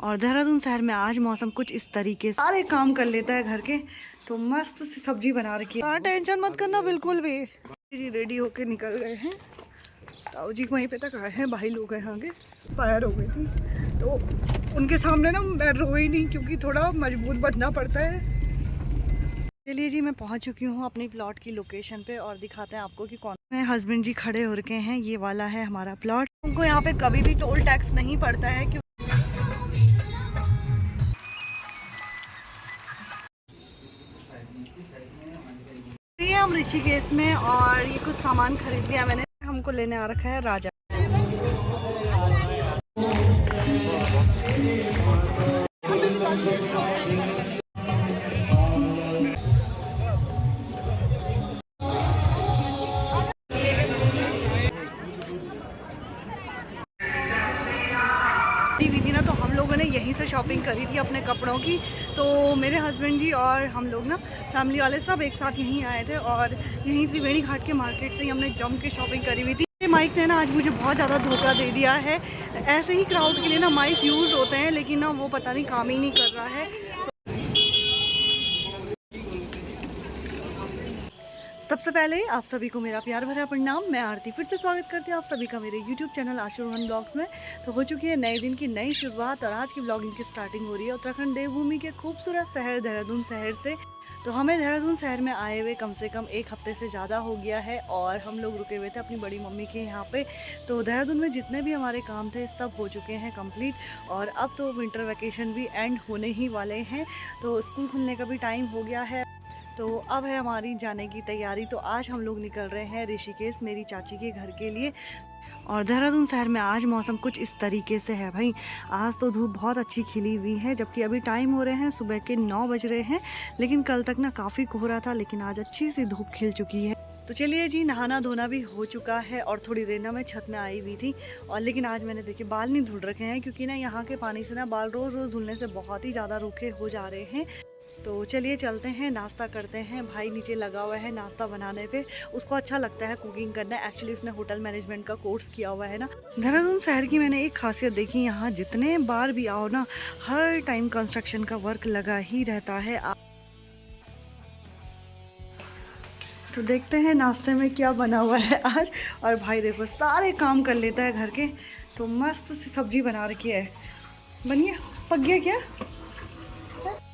और देहरादून शहर में आज मौसम कुछ इस तरीके से सारे काम कर लेता है घर के। तो मस्त सी सब्जी बना रखी है। हाँ, टेंशन मत करना बिल्कुल भी। जी रेडी होके निकल गए हैं। ताऊ जी वहीं पे तक आए हैं, भाई लोग हैं आगे। फायर हो गई थी तो उनके सामने ना मैं रोई नहीं, क्योंकि थोड़ा मजबूत बनना पड़ता है। चलिए जी, मैं पहुंच चुकी हूँ अपनी प्लॉट की लोकेशन पे और दिखाते हैं आपको कि कौन। मेरे हस्बैंड जी खड़े हो रखे हैं, ये वाला है हमारा प्लॉट। उनको यहाँ पे कभी भी टोल टैक्स नहीं पड़ता है, क्योंकि ये हम ऋषिकेश में और ये कुछ सामान खरीद लिया मैंने। हमको लेने आ रखा है राजा। हुई थी ना, तो हम लोगों ने यहीं से शॉपिंग करी थी अपने कपड़ों की। तो मेरे हस्बैंड जी और हम लोग ना फैमिली वाले सब एक साथ यहीं आए थे और यहीं त्रिवेणी घाट के मार्केट से ही हमने जम के शॉपिंग करी हुई थी। माइक ने ना आज मुझे बहुत ज़्यादा धोखा दे दिया है। ऐसे ही क्राउड के लिए ना माइक यूज़ होते हैं, लेकिन ना वो पता नहीं काम ही नहीं कर रहा है। सबसे पहले आप सभी को मेरा प्यार भरा प्रणाम। मैं आरती फिर से स्वागत करती हूँ आप सभी का मेरे YouTube चैनल आशुरोहन ब्लॉग्स में। तो हो चुकी है नए दिन की नई शुरुआत और आज की ब्लॉगिंग की स्टार्टिंग हो रही है उत्तराखंड देवभूमि के खूबसूरत शहर देहरादून शहर से। तो हमें देहरादून शहर में आए हुए कम से कम एक हफ्ते से ज़्यादा हो गया है और हम लोग रुके हुए थे अपनी बड़ी मम्मी के यहाँ पे। तो देहरादून में जितने भी हमारे काम थे सब हो चुके हैं कंप्लीट और अब तो विंटर वैकेशन भी एंड होने ही वाले हैं। तो स्कूल खुलने का भी टाइम हो गया है। तो अब है हमारी जाने की तैयारी। तो आज हम लोग निकल रहे हैं ऋषिकेश मेरी चाची के घर के लिए। और देहरादून शहर में आज मौसम कुछ इस तरीके से है भाई। आज तो धूप बहुत अच्छी खिली हुई है, जबकि अभी टाइम हो रहे हैं सुबह के 9 बज रहे हैं। लेकिन कल तक ना काफ़ी कोहरा था, लेकिन आज अच्छी सी धूप खिल चुकी है। तो चलिए जी, नहाना धोना भी हो चुका है और थोड़ी देर ना मैं छत में आई हुई थी। और लेकिन आज मैंने देखिए बाल नहीं धुल रखे हैं, क्योंकि ना यहाँ के पानी से ना बाल रोज़ रोज़ धुलने से बहुत ही ज़्यादा रूखे हो जा रहे हैं। तो चलिए चलते हैं, नाश्ता करते हैं। भाई नीचे लगा हुआ है नाश्ता बनाने पे, उसको अच्छा लगता है कुकिंग करना। एक्चुअली उसने होटल मैनेजमेंट का कोर्स किया हुआ है ना। देहरादून शहर की मैंने एक खासियत देखी, यहाँ जितने बार भी आओ ना हर टाइम कंस्ट्रक्शन का वर्क लगा ही रहता है। तो देखते हैं नाश्ते में क्या बना हुआ है आज। और भाई देखो सारे काम कर लेता है घर के। तो मस्त सी सब्जी बना रखी है। बनिए पक गया क्या?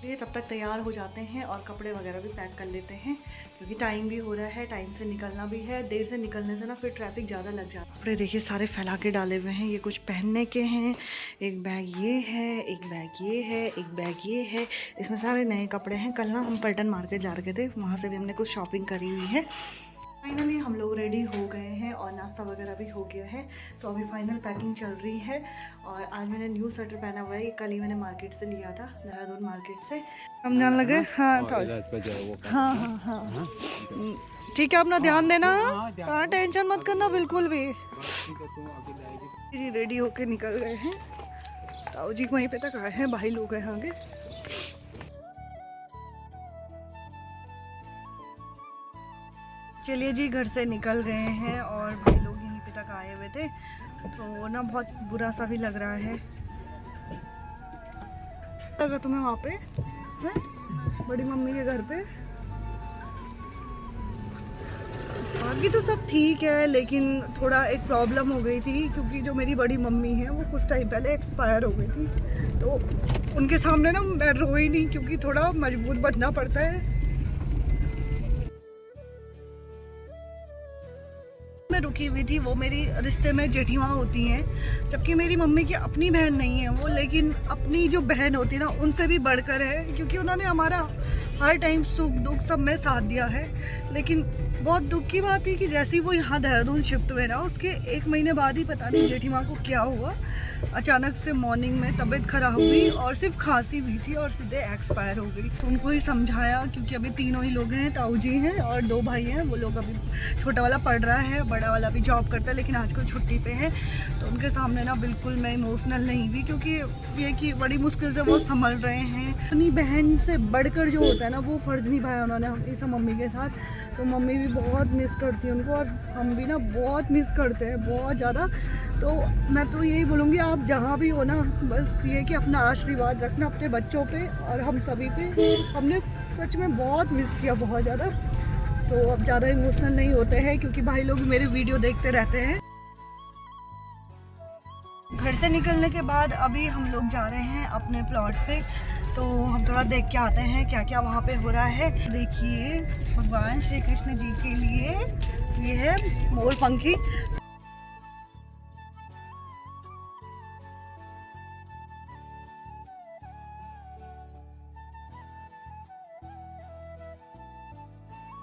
ये तब तक तैयार हो जाते हैं और कपड़े वगैरह भी पैक कर लेते हैं, क्योंकि टाइम भी हो रहा है, टाइम से निकलना भी है। देर से निकलने से ना फिर ट्रैफिक ज़्यादा लग जाता है। कपड़े देखिए सारे फैला के डाले हुए हैं। ये कुछ पहनने के हैं, एक बैग ये है, एक बैग ये है, एक बैग ये है। इसमें सारे नए कपड़े हैं। कल ना हम पलटन मार्केट जा रहे थे, वहाँ से भी हमने कुछ शॉपिंग करी हुई है। फाइनली हम लोग रेडी हो गए हैं और नाश्ता वगैरह भी हो गया है। तो अभी फाइनल पैकिंग चल रही है। और आज मैंने न्यू स्वेटर पहना हुआ है, कल ही मैंने मार्केट से लिया था, देहरादून मार्केट से। हम जान लगे। हाँ हाँ हाँ हाँ ठीक है, अपना ध्यान देना। हाँ टेंशन मत करना बिल्कुल भी। जी रेडी होके निकल गए हैं। ताऊ जी वहीं पे तक आए हैं, भाई लोग हैं आगे। चलिए जी, घर से निकल गए हैं और भाई लोग यहीं पे तक आए हुए थे। तो ना बहुत बुरा सा भी लग रहा है। लगा तुम्हें वहाँ पे है? बड़ी मम्मी के घर पे। बाकी तो सब ठीक है, लेकिन थोड़ा एक प्रॉब्लम हो गई थी, क्योंकि जो मेरी बड़ी मम्मी है वो कुछ टाइम पहले एक्सपायर हो गई थी। तो उनके सामने ना मैं रोई नहीं, क्योंकि थोड़ा मजबूत बनना पड़ता है। मैं रुकी हुई थी, वो मेरी रिश्ते में जेठीमाँ होती हैं, जबकि मेरी मम्मी की अपनी बहन नहीं है वो, लेकिन अपनी जो बहन होती है ना उनसे भी बढ़कर है, क्योंकि उन्होंने हमारा हर टाइम सुख दुख सब में साथ दिया है। लेकिन बहुत दुख की बात है कि जैसे ही वो यहाँ देहरादून शिफ्ट हुए ना, उसके 1 महीने बाद ही पता नहीं जेठीमाँ को क्या हुआ, अचानक से मॉर्निंग में तबीयत खराब हुई और सिर्फ खांसी हुई थी और सीधे एक्सपायर हो गई। तो उनको ही समझाया, क्योंकि अभी तीनों ही लोग हैं, ताऊ जी हैं और 2 भाई हैं। वो लोग अभी, छोटा वाला पढ़ रहा है, बड़ा वाला भी जॉब करता है, लेकिन आजकल छुट्टी पे है। तो उनके सामने ना बिल्कुल मैं इमोशनल नहीं हुई, क्योंकि ये कि बड़ी मुश्किल से वो संभल रहे हैं। अपनी बहन से बढ़कर जो होता है ना, वो फ़र्ज़ निभाया उन्होंने हमेशा मम्मी के साथ। तो मम्मी भी बहुत मिस करती है उनको और हम भी ना बहुत मिस करते हैं, बहुत ज़्यादा। तो मैं तो यही बोलूँगी, आप जहाँ भी हो ना, बस ये कि अपना आशीर्वाद रखना अपने बच्चों पे और हम सभी पे। हमने सच में बहुत मिस किया, बहुत ज़्यादा। तो अब ज़्यादा इमोशनल नहीं होते हैं क्योंकि भाई लोग मेरे वीडियो देखते रहते हैं। घर से निकलने के बाद अभी हम लोग जा रहे हैं अपने प्लॉट पे, तो हम थोड़ा देख के आते हैं क्या क्या वहाँ पे हो रहा है। देखिए भगवान श्री कृष्ण जी के लिए ये है मोर पंखी।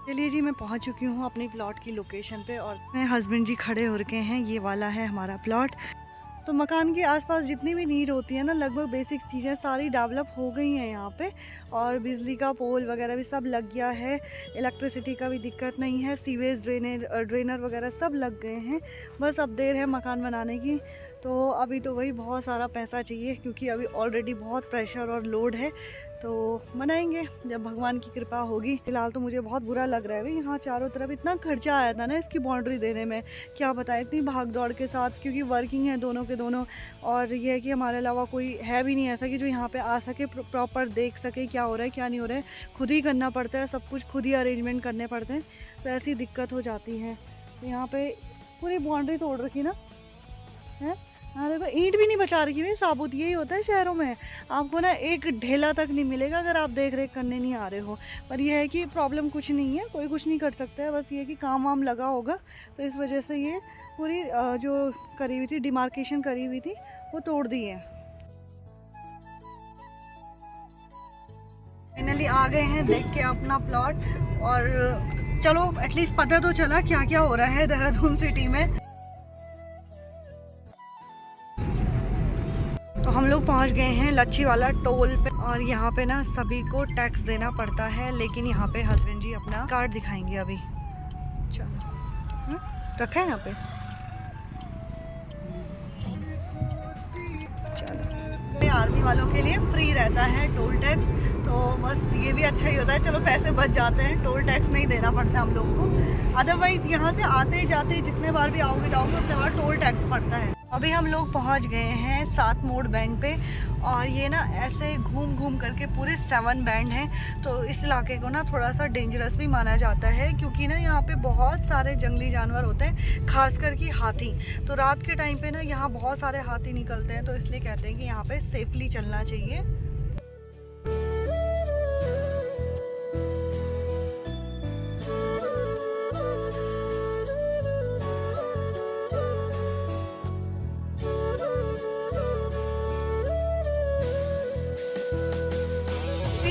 चलिए जी, मैं पहुंच चुकी हूँ अपनी प्लॉट की लोकेशन पे और मेरे हस्बैंड जी खड़े हो रखे हैं। ये वाला है हमारा प्लॉट। तो मकान के आसपास जितनी भी नीड होती है ना, लगभग बेसिक चीज़ें सारी डेवलप हो गई हैं यहाँ पे। और बिजली का पोल वगैरह भी सब लग गया है, इलेक्ट्रिसिटी का भी दिक्कत नहीं है, सीवेज ड्रेनर वगैरह सब लग गए हैं। बस अब देर है मकान बनाने की। तो अभी तो वही बहुत सारा पैसा चाहिए क्योंकि अभी ऑलरेडी बहुत प्रेशर और लोड है। तो मनाएंगे जब भगवान की कृपा होगी। फिलहाल तो मुझे बहुत बुरा लग रहा है भाई, यहाँ चारों तरफ इतना खर्चा आया था ना इसकी बाउंड्री देने में, क्या बताएं, इतनी भाग दौड़ के साथ, क्योंकि वर्किंग है दोनों के दोनों। और ये है कि हमारे अलावा कोई है भी नहीं ऐसा कि जो यहाँ पे आ सके, प्रॉपर देख सके क्या हो रहा है क्या नहीं हो रहा है। खुद ही करना पड़ता है सब कुछ, खुद ही अरेंजमेंट करने पड़ते हैं, तो ऐसी दिक्कत हो जाती है। तो यहाँ पे पूरी बाउंड्री तोड़ रखी ना है। हाँ देखो, ईंट भी नहीं बचा रखी भाई, साबुत। यही होता है शहरों में, आपको ना एक ढेला तक नहीं मिलेगा अगर आप देख रेख करने नहीं आ रहे हो। पर यह है कि प्रॉब्लम कुछ नहीं है, कोई कुछ नहीं कर सकता है, बस ये कि काम वाम लगा होगा, तो इस वजह से ये पूरी जो करी हुई थी, डिमार्केशन करी हुई थी, वो तोड़ दी है। फाइनली आ गए हैं देख के अपना प्लॉट, और चलो एटलीस्ट पता तो चला क्या क्या हो रहा है देहरादून सिटी में। तो हम लोग पहुंच गए हैं लच्छी वाला टोल पे, और यहाँ पे ना सभी को टैक्स देना पड़ता है, लेकिन यहाँ पे हस्बैंड जी अपना कार्ड दिखाएंगे अभी। चलो रखा है यहाँ पे, चलो। आर्मी वालों के लिए फ्री रहता है टोल टैक्स, तो बस ये भी अच्छा ही होता है, चलो पैसे बच जाते हैं, टोल टैक्स नहीं देना पड़ता हम लोग को। अदरवाइज यहाँ से आते जाते जितने बार भी आओगे जाओगे उतने बार टोल टैक्स पड़ता है। अभी हम लोग पहुंच गए हैं 7 मोड़ बैंड पे, और ये ना ऐसे घूम घूम करके पूरे 7 बैंड हैं। तो इस इलाके को ना थोड़ा सा डेंजरस भी माना जाता है, क्योंकि ना यहाँ पे बहुत सारे जंगली जानवर होते हैं, खासकर कि हाथी। तो रात के टाइम पे ना यहाँ बहुत सारे हाथी निकलते हैं, तो इसलिए कहते हैं कि यहाँ पे सेफली चलना चाहिए।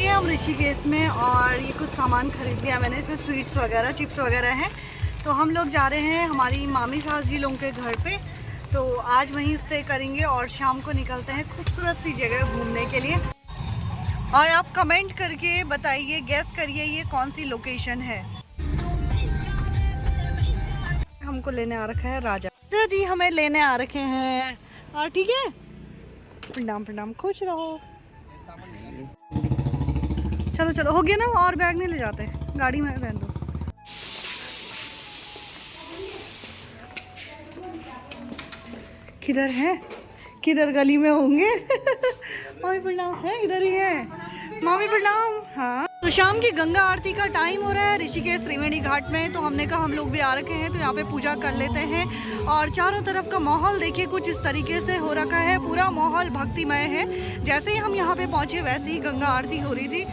हम ऋषिकेश में, और ये कुछ सामान खरीद लिया मैंने, इसमें स्वीट्स वगैरह, चिप्स वगैरह हैं। तो हम लोग जा रहे हैं हमारी मामी सास जी लोगों के घर पे, तो आज वहीं स्टे करेंगे और शाम को निकलते हैं खूबसूरत सी जगह घूमने के लिए। और आप कमेंट करके बताइए, गेस करिए ये कौन सी लोकेशन है। हमको लेने आ रखा है राजा जी, हमें लेने आ रखे हैं, और ठीक है, प्रणाम प्रणाम, खुश रहो। चलो चलो, हो गया ना, और बैग नहीं ले जाते, गाड़ी में रहने दो। किधर है, किधर गली में होंगे। मामी प्रणाम है, इधर ही है, मामी प्रणाम। हाँ, तो शाम की गंगा आरती का टाइम हो रहा है ऋषिकेश त्रिवेणी घाट में, तो हमने कहा हम लोग भी आ रखे हैं, तो यहाँ पे पूजा कर लेते हैं। और चारों तरफ का माहौल देखिए कुछ इस तरीके से हो रखा है, पूरा माहौल भक्तिमय है। जैसे ही हम यहाँ पे पहुँचे वैसे ही गंगा आरती हो रही थी।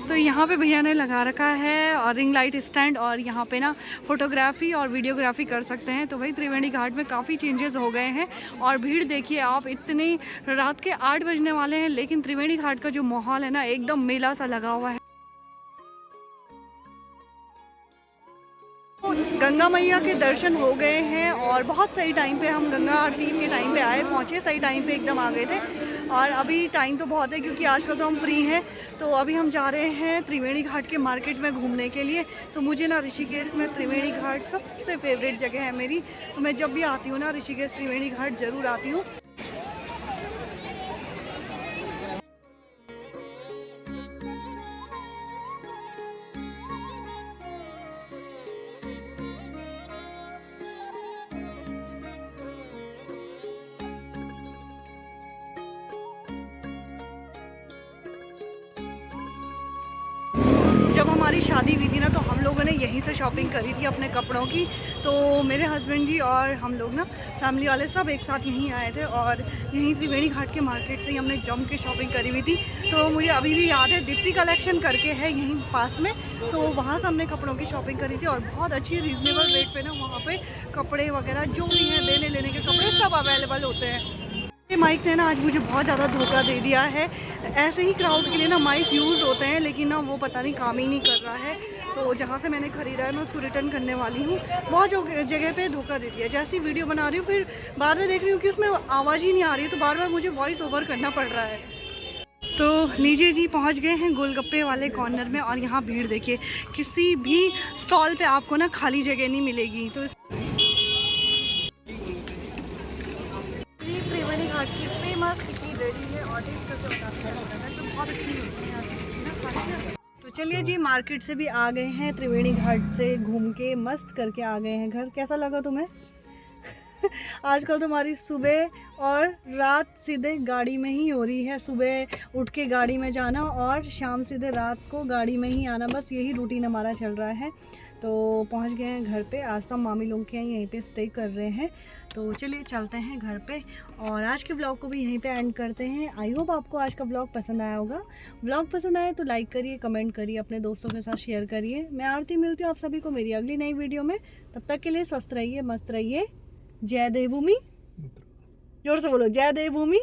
तो यहाँ पे भैया ने लगा रखा है और रिंग लाइट स्टैंड, और यहाँ पे ना फोटोग्राफी और वीडियोग्राफी कर सकते हैं। तो भाई त्रिवेणी घाट में काफ़ी चेंजेस हो गए हैं और भीड़ देखिए आप, इतनी रात के 8 बजने वाले हैं लेकिन त्रिवेणी घाट का जो माहौल है ना एकदम मेला सा लगा हुआ है। गंगा मैया के दर्शन हो गए हैं और बहुत सही टाइम पे हम गंगा आरती के टाइम पे आए, पहुँचे सही टाइम पे एकदम आ गए थे। और अभी टाइम तो बहुत है क्योंकि आजकल तो हम फ्री हैं। तो अभी हम जा रहे हैं त्रिवेणी घाट के मार्केट में घूमने के लिए। तो मुझे ना ऋषिकेश में त्रिवेणी घाट सबसे फेवरेट जगह है मेरी। तो मैं जब भी आती हूँ ना ऋषिकेश त्रिवेणी घाट ज़रूर आती हूँ। जब हमारी शादी हुई थी ना तो हम लोगों ने यहीं से शॉपिंग करी थी अपने कपड़ों की। तो मेरे हस्बैंड जी और हम लोग ना फैमिली वाले सब एक साथ यहीं आए थे और यहीं त्रिवेणी घाट के मार्केट से ही हमने जम के शॉपिंग करी हुई थी। तो मुझे अभी भी याद है, दीप्ति कलेक्शन करके है यहीं पास में, तो वहाँ से हमने कपड़ों की शॉपिंग करी थी और बहुत अच्छी रीज़नेबल रेट पे ना वहाँ पे कपड़े वगैरह जो भी हैं देने लेने के कपड़े सब अवेलेबल होते हैं। माइक ने ना आज मुझे बहुत ज़्यादा धोखा दे दिया है। ऐसे ही क्राउड के लिए ना माइक यूज़ होते हैं लेकिन ना वो पता नहीं काम ही नहीं कर रहा है। तो जहाँ से मैंने ख़रीदा है मैं उसको रिटर्न करने वाली हूँ। बहुत जगह पे धोखा दे दिया। जैसी वीडियो बना रही हूँ फिर बार बार देख रही हूँ कि उसमें आवाज़ ही नहीं आ रही है, तो बार बार मुझे वॉइस ओवर करना पड़ रहा है। तो लीजिए जी, पहुँच गए हैं गोलगप्पे वाले कॉर्नर में और यहाँ भीड़ देखिए, किसी भी स्टॉल पर आपको ना खाली जगह नहीं मिलेगी। तो त्रिवेणी घाट की फेमस टिक्की रेडी है और टेस्ट करके बताते हैं तो बहुत अच्छी होती है। तो चलिए जी, मार्केट से भी आ गए हैं, त्रिवेणी घाट से घूम के मस्त करके आ गए हैं घर। कैसा लगा तुम्हें? आजकल तो हमारी सुबह और रात सीधे गाड़ी में ही हो रही है। सुबह उठ के गाड़ी में जाना और शाम सीधे रात को गाड़ी में ही आना, बस यही रूटीन हमारा चल रहा है। तो पहुंच गए हैं घर पे। आज तो हम मामी लोग के यहाँ यहीं पे स्टे कर रहे हैं। तो चलिए चलते हैं घर पे और आज के व्लॉग को भी यहीं पे एंड करते हैं। आई होप आपको आज का व्लॉग पसंद आया होगा। व्लॉग पसंद आए तो लाइक करिए, कमेंट करिए, अपने दोस्तों के साथ शेयर करिए। मैं आरती मिलती हूँ आप सभी को मेरी अगली नई वीडियो में। तब तक के लिए स्वस्थ रहिए, मस्त रहिए। जय देवभूमि। जोर से बोलो, जय देवभूमि।